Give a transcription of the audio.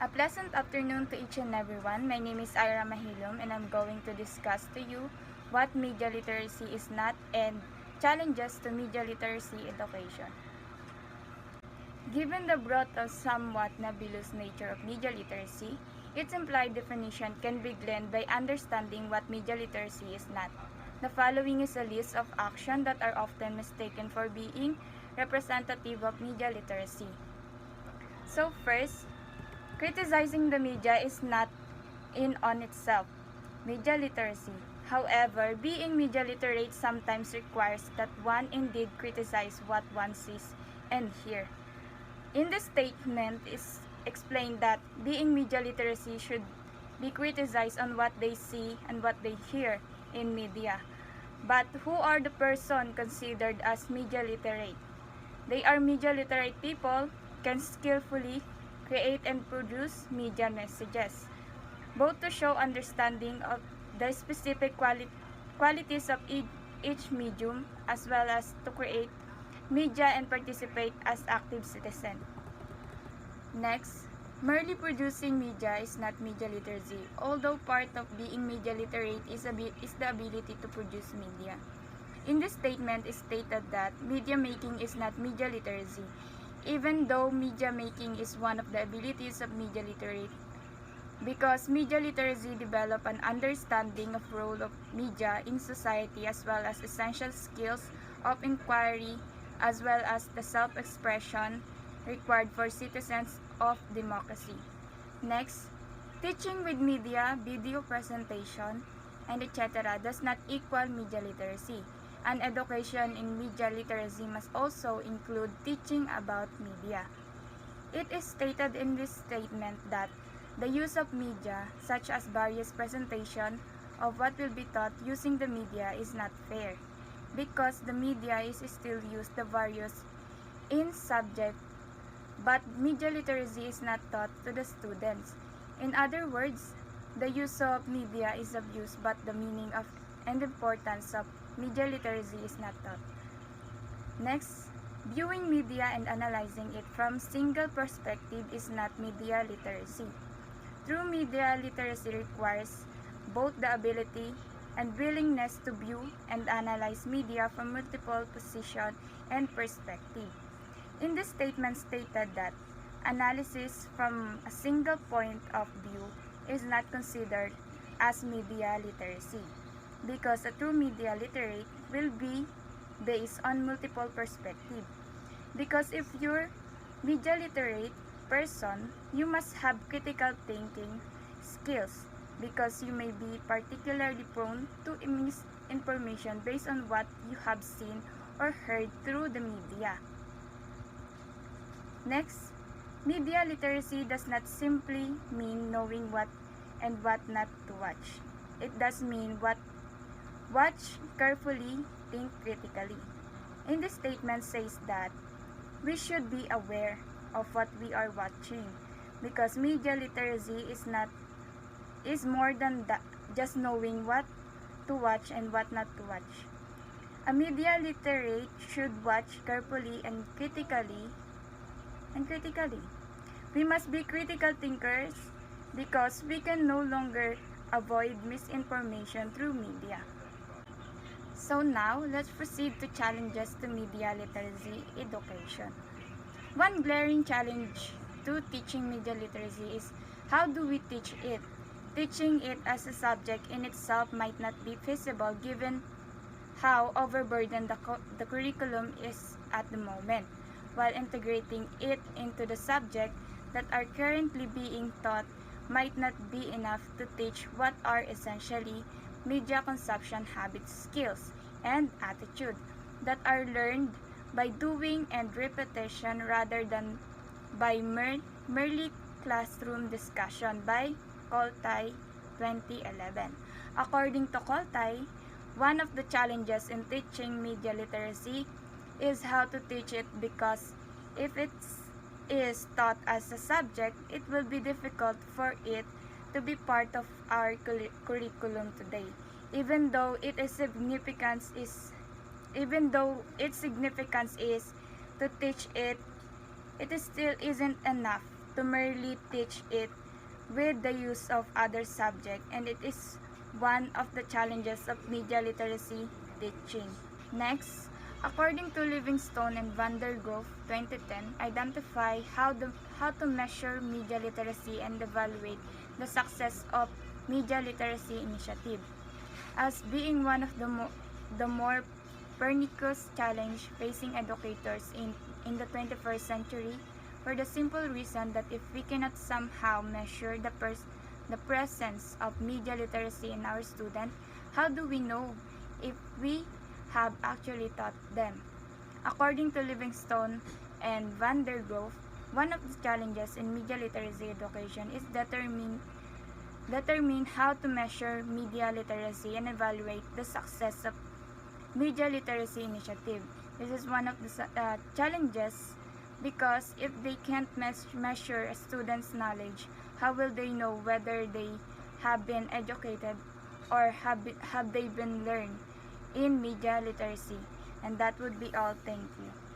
A pleasant afternoon to each and everyone. My name is Ira Mahilom and I'm going to discuss to you what media literacy is not and challenges to media literacy education. Given the broad or somewhat nebulous nature of media literacy, its implied definition can be gleaned by understanding what media literacy is not. The following is a list of actions that are often mistaken for being representative of media literacy. So first, criticizing the media is not in on itself media literacy. However, being media literate sometimes requires that one indeed criticize what one sees and hear. In this statement is explained that being media literacy should be criticized on what they see and what they hear in media. But who are the person considered as media literate? They are media literate people can skillfully create and produce media messages, both to show understanding of the specific qualities of each medium as well as to create media and participate as active citizens. Next, merely producing media is not media literacy, although part of being media literate is the ability to produce media. In this statement is stated that media making is not media literacy, even though media making is one of the abilities of media literate, because media literacy develop an understanding of role of media in society as well as essential skills of inquiry as well as the self-expression required for citizens of democracy. Next, teaching with media, video presentation, and etc. does not equal media literacy. An education in media literacy must also include teaching about media. It is stated in this statement that the use of media, such as various presentation of what will be taught using the media, is not fair, because the media is still used the various in subject, but media literacy is not taught to the students. In other words, the use of media is of use, but the meaning of and importance of media literacy is not taught. Next, viewing media and analyzing it from single perspective is not media literacy. True media literacy requires both the ability and willingness to view and analyze media from multiple positions and perspectives. In this statement stated that analysis from a single point of view is not considered as media literacy, because a true media literate will be based on multiple perspectives. Because if you're media literate person, you must have critical thinking skills, because you may be particularly prone to misinformation based on what you have seen or heard through the media. Next, media literacy does not simply mean knowing what and what not to watch. It does mean watch carefully, think critically. In this statement says that we should be aware of what we are watching, because media literacy is more than that, just knowing what to watch and what not to watch. A media literate should watch carefully and critically. We must be critical thinkers, because we can no longer avoid misinformation through media. So now, let's proceed to challenges to media literacy education. One glaring challenge to teaching media literacy is how do we teach it? Teaching it as a subject in itself might not be feasible given how overburdened the curriculum is at the moment, while integrating it into the subject that are currently being taught might not be enough to teach what are essentially media consumption habits, skills, and attitude that are learned by doing and repetition rather than by merely classroom discussion by Koltai 2011. According to Koltai, one of the challenges in teaching media literacy is how to teach it, because if it is taught as a subject, it will be difficult for it to be part of our curriculum today, even though its significance is to teach it, it still isn't enough to merely teach it with the use of other subjects, and it is one of the challenges of media literacy teaching. Next, according to Livingstone and Van der Grove 2010, identify how to measure media literacy and evaluate the success of media literacy initiative as being one of the more pernicious challenge facing educators in the 21st century, for the simple reason that if we cannot somehow measure the presence of media literacy in our students, how do we know if we have actually taught them? According to Livingstone and Van der Grove, one of the challenges in media literacy education is determine how to measure media literacy and evaluate the success of media literacy initiative. This is one of the challenges because if they can't measure a student's knowledge, how will they know whether they have been educated or have they been learned in media literacy? And that would be all. Thank you.